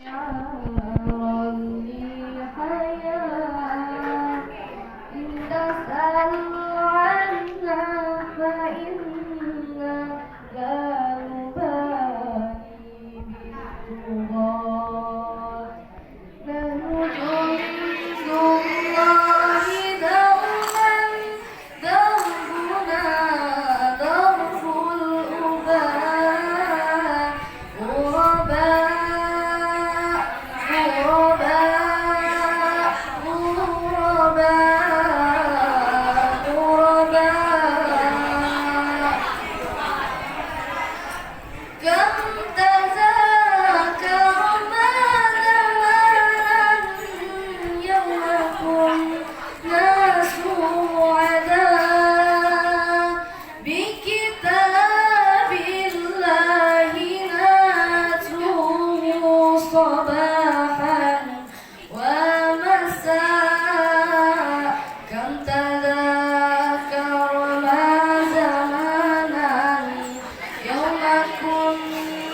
شعرا للحياة إن تسألوا عنها فإنك نبالي بالطغاة نحن جند الله دوما دربنا درب الأباء غرباء صباحا ومساء كم تذاكرنا زمانا يوم كنا